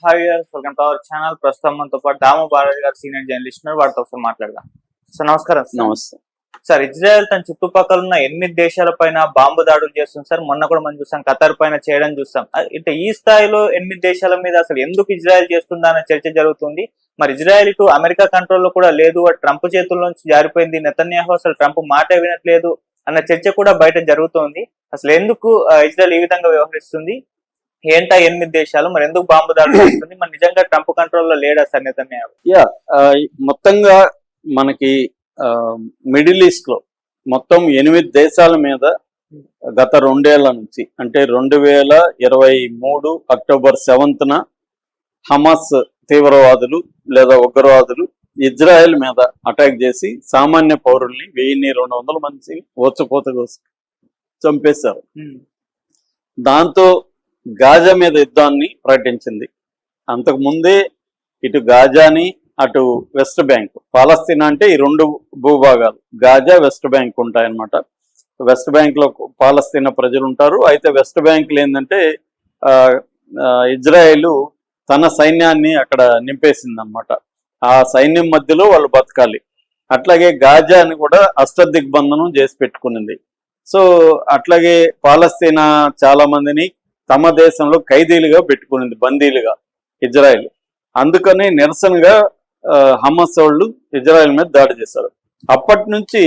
Hi viewers, welcome to our channel. ప్రస్తుతం మనతో పాటు దాము బాలాజీ గారు సీనియర్ జర్నలిస్ట్ ఉన్నారు. వారితో ఒకసారి మాట్లాడదాం. సార్ నమస్కారం. నమస్తే సార్, ఇజ్రాయెల్ తన చుట్టుపక్కల ఉన్న 8 దేశాల పైన బాంబు దాడులు చేస్తుంది సార్. మొన్న కూడా మనం చూసాం, ఖతార్ పైన చేయడం చూస్తాం. ఇట్లా ఈ స్థాయిలో 8 దేశాల మీద అసలు ఎందుకు ఇజ్రాయెల్ చేస్తుందా అనే చర్చ జరుగుతుంది. మరి ఇజ్రాయెల్ ఇటు అమెరికా కంట్రోల్లో కూడా లేదు, ట్రంప్ చేతుల నుంచి జారిపోయింది, నెతన్యాహు అసలు ట్రంప్ మాట వినట్లేదు అన్న చర్చ కూడా బయట జరుగుతోంది. అసలు ఎందుకు ఇజ్రాయెల్ ఈ విధంగా వ్యవహరిస్తుంది, ఏంటా 8 దేశాలు, మరి ఎందుకు బాంబు దాడులు చేస్తుంది, మరి నిజంగా ట్రంప్ కంట్రోల్లో లేడా సార్ నెతన్యాహు? మొత్తంగా మనకి మిడిల్ ఈస్ట్ లో మొత్తం 8 దేశాల మీద గత 2 ఏళ్ల నుంచి, అంటే 2023 అక్టోబర్ 7న హమాస్ తీవ్రవాదులు లేదా ఉగ్రవాదులు ఇజ్రాయెల్ మీద అటాక్ చేసి సామాన్య పౌరుల్ని 1200 మంది ఓచపోత కోసి చంపేశారు. దాంతో గాజా మీద యుద్ధాన్ని ప్రకటించింది. అంతకు ముందే ఇటు గాజాని అటు వెస్ట్ బ్యాంక్, పాలస్తీనా అంటే ఈ 2 భూభాగాలు, గాజా వెస్ట్ బ్యాంక్ ఉంటాయన్నమాట. వెస్ట్ బ్యాంక్ లో పాలస్తీనా ప్రజలు ఉంటారు. అయితే వెస్ట్ బ్యాంక్ లో ఏంటంటే ఇజ్రాయెల్ తన సైన్యాన్ని అక్కడ నింపేసింది అనమాట. ఆ సైన్యం మధ్యలో వాళ్ళు బతకాలి. అట్లాగే గాజాని కూడా అష్టదిగ్బంధనం చేసి పెట్టుకునింది. సో అట్లాగే పాలస్తీనా చాలా మందిని తమ దేశంలో ఖైదీలుగా పెట్టుకునింది, బందీలుగా ఇజ్రాయెల్. అందుకని నిరసనగా హమాస్ వాళ్ళు ఇజ్రాయెల్ మీద దాడి చేశారు. అప్పటి నుంచి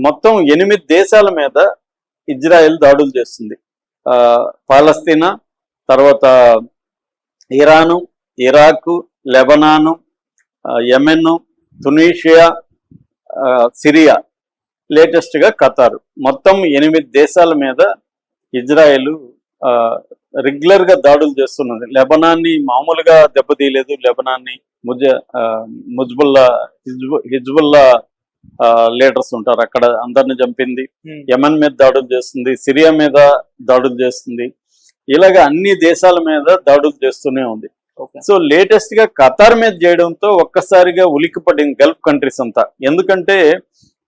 మొత్తం 8 దేశాల మీద ఇజ్రాయెల్ దాడులు చేస్తుంది. పాలస్తీనా, తర్వాత ఇరాను, ఇరాకు, లెబనాను, యెమెన్, తునీషియా, సిరియా, లేటెస్ట్గా ఖతార్, మొత్తం 8 దేశాల మీద ఇజ్రాయెల్ రెగ్యులర్ గా దాడులు చేస్తున్నది. లెబనాన్ని మామూలుగా దెబ్బతీయలేదు. లెబనాన్ని హిజ్బుల్లా లీడర్స్ ఉంటారు అక్కడ, అందరిని చంపింది. యెమెన్ మీద దాడులు చేస్తుంది, సిరియా మీద దాడులు చేస్తుంది. ఇలాగ అన్ని దేశాల మీద దాడులు చేస్తూనే ఉంది. సో లేటెస్ట్ గా ఖతార్ మీద చేయడంతో ఒక్కసారిగా ఉలిక్కిపడింది గల్ఫ్ కంట్రీస్ అంతా. ఎందుకంటే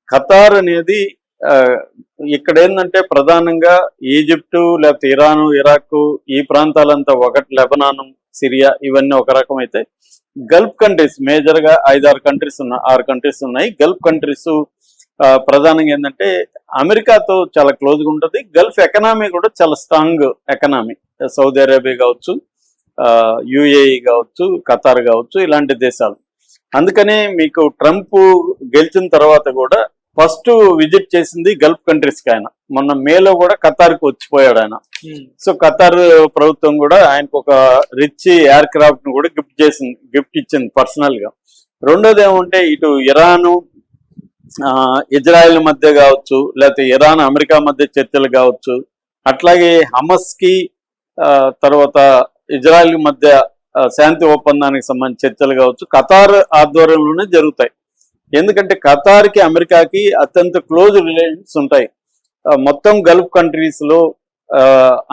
ఖతార్ అనేది ఇక్కడ ఏంటంటే ప్రధానంగా ఈజిప్టు, లేకపోతే ఇరాను, ఇరాక్ ఈ ప్రాంతాలంతా ఒకటి, లెబనాను, సిరియా ఇవన్నీ ఒక రకం అయితే, గల్ఫ్ కంట్రీస్ మేజర్ గా 5-6 కంట్రీస్ ఉన్నాయి, 6 కంట్రీస్ ఉన్నాయి. గల్ఫ్ కంట్రీస్ ప్రధానంగా ఏంటంటే అమెరికాతో చాలా క్లోజ్గా ఉంటుంది. గల్ఫ్ ఎకనామీ కూడా చాలా స్ట్రాంగ్ ఎకనామీ. సౌదీ అరేబియా కావచ్చు, యుఏఈ కావచ్చు, ఖతార్ కావచ్చు, ఇలాంటి దేశాలు. అందుకనే మీకు ట్రంప్ గెలిచిన తర్వాత కూడా ఫస్ట్ విజిట్ చేసింది గల్ఫ్ కంట్రీస్ కి. ఆయన మొన్న మేలో కూడా ఖతార్కి వచ్చిపోయాడు ఆయన. సో ఖతార్ ప్రభుత్వం కూడా ఆయనకు ఒక రిచ్ ఎయిర్ క్రాఫ్ట్ ను కూడా గిఫ్ట్ ఇచ్చింది పర్సనల్ గా. రెండోది ఏమంటే ఇటు ఇరాను ఇజ్రాయెల్ మధ్య కావచ్చు, లేకపోతే ఇరాన్ అమెరికా మధ్య చర్చలు కావచ్చు, అట్లాగే హమస్ కి తర్వాత ఇజ్రాయెల్ మధ్య శాంతి ఒప్పందానికి సంబంధించిన చర్చలు కావచ్చు ఖతార్ ఆధ్వర్యంలోనే జరుగుతాయి. ఎందుకంటే ఖతార్కి అమెరికాకి అత్యంత క్లోజ్ రిలేషన్స్ ఉంటాయి. మొత్తం గల్ఫ్ కంట్రీస్ లో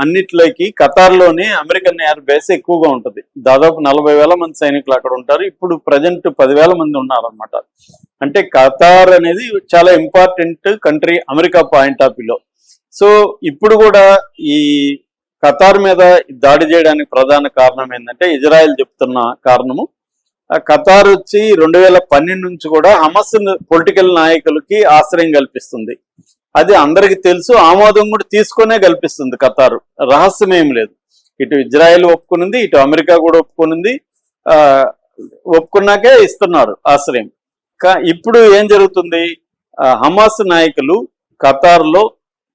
అన్నిట్లోకి ఖతార్లోనే అమెరికన్ ఎయిర్ బేస్ ఎక్కువగా ఉంటుంది. దాదాపు 40,000 మంది సైనికులు అక్కడ ఉంటారు. ఇప్పుడు ప్రజెంట్ 10,000 మంది ఉన్నారనమాట. అంటే ఖతార్ అనేది చాలా important country America point of వ్యూలో. సో ఇప్పుడు కూడా ఈ ఖతార్ మీద దాడి చేయడానికి ప్రధాన కారణం ఏంటంటే ఇజ్రాయెల్ చెప్తున్న కారణము, ఖతార్ వచ్చి 2012 నుంచి కూడా హమస్ పొలిటికల్ నాయకులకి ఆశ్రయం కల్పిస్తుంది. అది అందరికి తెలుసు, ఆమోదం కూడా తీసుకునే కల్పిస్తుంది ఖతార్. రహస్యం ఏం లేదు. ఇటు ఇజ్రాయెల్ ఒప్పుకునింది, ఇటు అమెరికా కూడా ఒప్పుకునింది. ఒప్పుకున్నాకే ఇస్తున్నారు ఆశ్రయం. ఇప్పుడు ఏం జరుగుతుంది, హమాస్ నాయకులు ఖతార్లో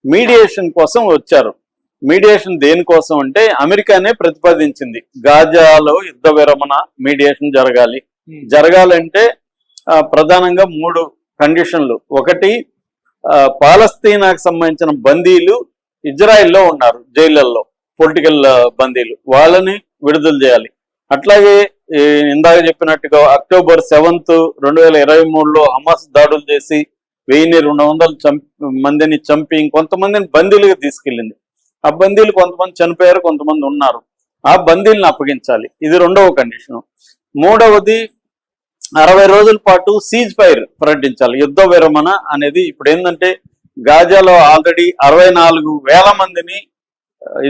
మీడియేషన్ కోసం వచ్చారు. మీడియేషన్ దేనికోసం అంటే అమెరికానే ప్రతిపాదించింది, గాజాలో యుద్ధ విరమణ మీడియేషన్ జరగాలంటే ప్రధానంగా 3 కండిషన్లు. ఒకటి, పాలస్తీనాకు సంబంధించిన బందీలు ఇజ్రాయెల్లో ఉన్నారు జైళ్లలో, పొలిటికల్ బందీలు, వాళ్ళని విడుదల చేయాలి. అట్లాగే ఇందాక చెప్పినట్టుగా అక్టోబర్ 7, 2023లో హమాస్ దాడులు చేసి 1200 మందిని చంపి ఇంకొంతమందిని బందీలుగా తీసుకెళ్ళింది. ఆ బందీలు కొంతమంది చనిపోయారు, కొంతమంది ఉన్నారు. ఆ బందీలను అప్పగించాలి. ఇది 2వ కండిషన్. 3వది 60 రోజుల పాటు సీజ్ ఫైర్ ప్రకటించాలి, యుద్ధ విరమణ అనేది. ఇప్పుడు ఏంటంటే గాజాలో ఆల్రెడీ 64,000 మందిని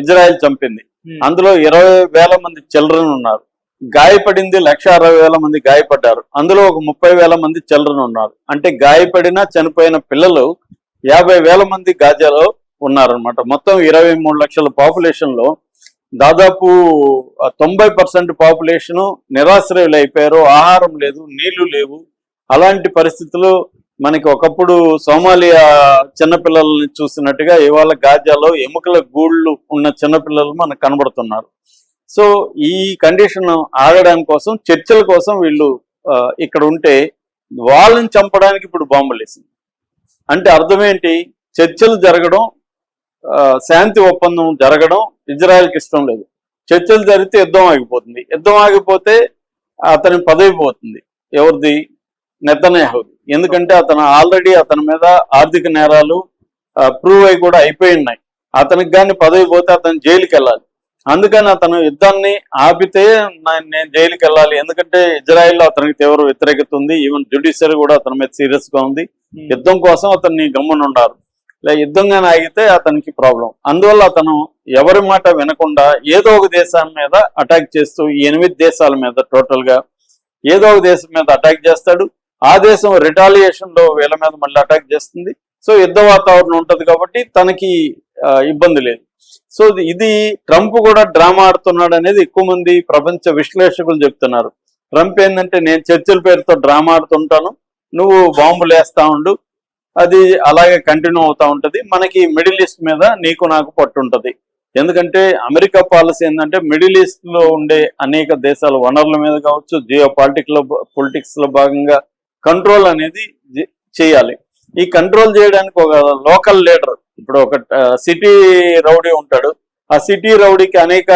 ఇజ్రాయెల్ చంపింది. అందులో 20,000 మంది చిల్డ్రన్ ఉన్నారు. గాయపడింది 1,60,000 మంది గాయపడ్డారు. అందులో ఒక 30,000 మంది చిల్డ్రన్ ఉన్నారు. అంటే గాయపడిన చనిపోయిన పిల్లలు 50,000 మంది గాజాలో ఉన్నారనమాట. మొత్తం 23 లక్షల పాపులేషన్ లో దాదాపు 90% పాపులేషన్ నిరాశ్రయులు అయిపోయారు. ఆహారం లేదు, నీళ్లు లేవు. అలాంటి పరిస్థితులు మనకి ఒకప్పుడు సోమాలియా చిన్నపిల్లల్ని చూసినట్టుగా ఇవాళ గాజాలో ఎముకల గూళ్ళు ఉన్న చిన్నపిల్లలు మనకు కనబడుతున్నారు. సో ఈ కండిషన్ ఆగడానికి కోసం చర్చల కోసం వీళ్ళు ఇక్కడ ఉంటే వాళ్ళని చంపడానికి ఇప్పుడు బాంబులు వేసింది. అంటే అర్థం ఏంటి? చర్చలు జరగడం, శాంతి ఒప్పందం జరగడం ఇజ్రాయెల్కి ఇష్టం లేదు. చర్చలు జరిగితే యుద్ధం ఆగిపోతుంది. యుద్ధం ఆగిపోతే అతని పదవి పోతుంది. ఎవరిది? నెతన్యాహుది. ఎందుకంటే అతను ఆల్రెడీ అతని మీద ఆర్థిక నేరాలు ప్రూవ్ అయి కూడా అయిపోయి ఉన్నాయి. అతనికి కానీ పదవి పోతే అతను జైలుకి వెళ్ళాలి. అందుకని అతను యుద్ధాన్ని ఆపితే నేను జైలుకి వెళ్ళాలి. ఎందుకంటే ఇజ్రాయెల్లో అతనికి తీవ్ర వ్యతిరేకత ఉంది. ఈవెన్ జ్యుడిషియరీ కూడా అతని మీద సీరియస్ గా ఉంది. యుద్ధం కోసం అతన్ని గమ్మునుండారు. యుద్ధంగానే ఆగితే అతనికి ప్రాబ్లం. అందువల్ల అతను ఎవరి మాట వినకుండా ఏదో ఒక దేశం మీద అటాక్ చేస్తూ ఈ 8 దేశాల మీద టోటల్ గా ఏదో ఒక దేశం మీద అటాక్ చేస్తాడు. ఆ దేశం రిటాలియేషన్ లో వీళ్ళ మీద మళ్ళీ అటాక్ చేస్తుంది. సో యుద్ధ వాతావరణం ఉంటది కాబట్టి తనకి ఇబ్బంది లేదు. సో ఇది ట్రంప్ కూడా డ్రామా ఆడుతున్నాడు అనేది ఎక్కువ మంది ప్రపంచ విశ్లేషకులు చెప్తున్నారు. ట్రంప్ ఏంటంటే నేను చర్చల పేరుతో డ్రామా ఆడుతుంటాను, నువ్వు బాంబులు వేస్తా ఉండు, అది అలాగే కంటిన్యూ అవుతా ఉంటది. మనకి మిడిల్ ఈస్ట్ మీద నీకు నాకు పట్టుంటది. ఎందుకంటే అమెరికా పాలసీ ఏంటంటే మిడిల్ ఈస్ట్ లో ఉండే అనేక దేశాల వనరుల మీద కావచ్చు, జియో పొలిటిక్స్ లో భాగంగా కంట్రోల్ అనేది చేయాలి. ఈ కంట్రోల్ చేయడానికి ఒక లోకల్ లీడర్, ఇప్పుడు ఒక సిటీ రౌడీ ఉంటాడు. ఆ సిటీ రౌడీకి అనేక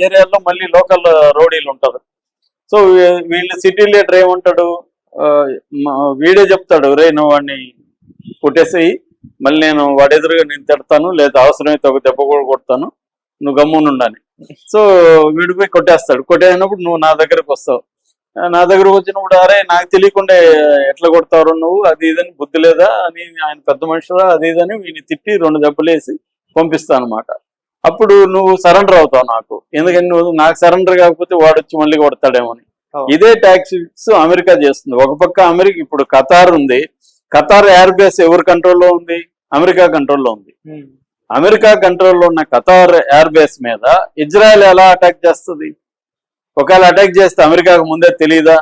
ఏరియాల్లో మళ్ళీ లోకల్ రౌడీలు ఉంటారు. సో వీళ్ళు సిటీ లీడర్ ఏమంటాడు, వీడే చెప్తాడు, రే నువ్వు వాడిని కొట్టేసేయి, మళ్ళీ నేను వాడి ఎదురుగా నేను తిడతాను, లేదా అవసరమైతే ఒక దెబ్బ కూడా కొడతాను, నువ్వు గమ్మునుండాలి. సో వీడిపోయి కొట్టేస్తాడు. కొట్టేసినప్పుడు నువ్వు నా దగ్గరకు వస్తావు. నా దగ్గరకు వచ్చినప్పుడు అరే నాకు తెలియకుండా ఎట్లా కొడతారు నువ్వు, అది ఇదని బుద్ధి లేదా అని, ఆయన పెద్ద మనుషులా అది ఇదని వీడిని తిట్టి 2 దెబ్బలేసి పంపిస్తాను అనమాట. అప్పుడు నువ్వు సరెండర్ అవుతావు నాకు, ఎందుకని నువ్వు నాకు సరెండర్ కాకపోతే వాడు వచ్చి మళ్ళీ కొడతాడేమోని. ఇదే టాక్టిక్స్ అమెరికా చేస్తుంది. ఒక పక్క అమెరికా ఇప్పుడు ఖతార్ ఉంది. ఖతార్ ఎయిర్ బేస్ ఎవరి కంట్రోల్లో ఉంది? అమెరికా కంట్రోల్లో ఉంది. అమెరికా కంట్రోల్లో ఉన్న ఖతార్ ఎయిర్ బేస్ మీద ఇజ్రాయెల్ ఎలా అటాక్ చేస్తుంది? ఒకవేళ అటాక్ చేస్తే అమెరికాకు ముందే తెలియదా?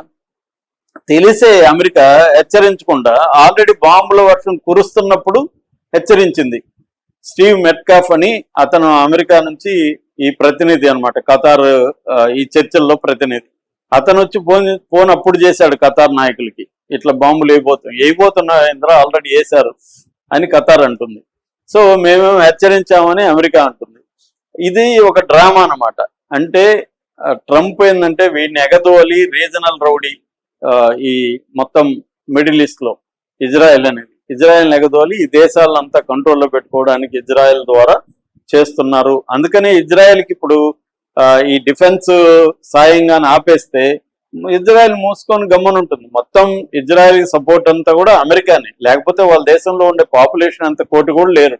తెలిసే అమెరికా హెచ్చరించకుండా ఆల్రెడీ బాంబుల వర్షం కురుస్తున్నప్పుడు హెచ్చరించింది. స్టీవ్ మెట్కాఫ్ అని అతను అమెరికా నుంచి ఈ ప్రతినిధి అనమాట, ఖతార్ ఈ చర్చల్లో ప్రతినిధి. అతను వచ్చి ఫోన్ అప్పుడు చేశాడు ఖతార్ నాయకులకి, ఇట్లా బాంబులు వేయబోతున్నా ఇంద్ర ఆల్రెడీ వేశారు అని ఖతార్ అంటుంది. సో మేమేమో హెచ్చరించామని అమెరికా అంటుంది. ఇది ఒక డ్రామా అన్నమాట. అంటే ట్రంప్ ఏంటంటే వీడిని ఎగదోలి రీజనల్ రౌడీ ఈ మొత్తం మిడిల్ ఈస్ట్ లో ఇజ్రాయెల్ ఎగదోలి ఈ దేశాలంతా కంట్రోల్లో పెట్టుకోవడానికి ఇజ్రాయెల్ ద్వారా చేస్తున్నారు. అందుకనే ఇజ్రాయెల్కి ఇప్పుడు ఈ డిఫెన్స్ సాయంగానే ఆపేస్తే ఇజ్రాయెల్ మూసుకొని గమ్మనుంటుంది. మొత్తం ఇజ్రాయెల్ సపోర్ట్ అంతా కూడా అమెరికానే, లేకపోతే వాళ్ళ దేశంలో ఉండే పాపులేషన్ అంత 1 కోటి కూడా లేరు.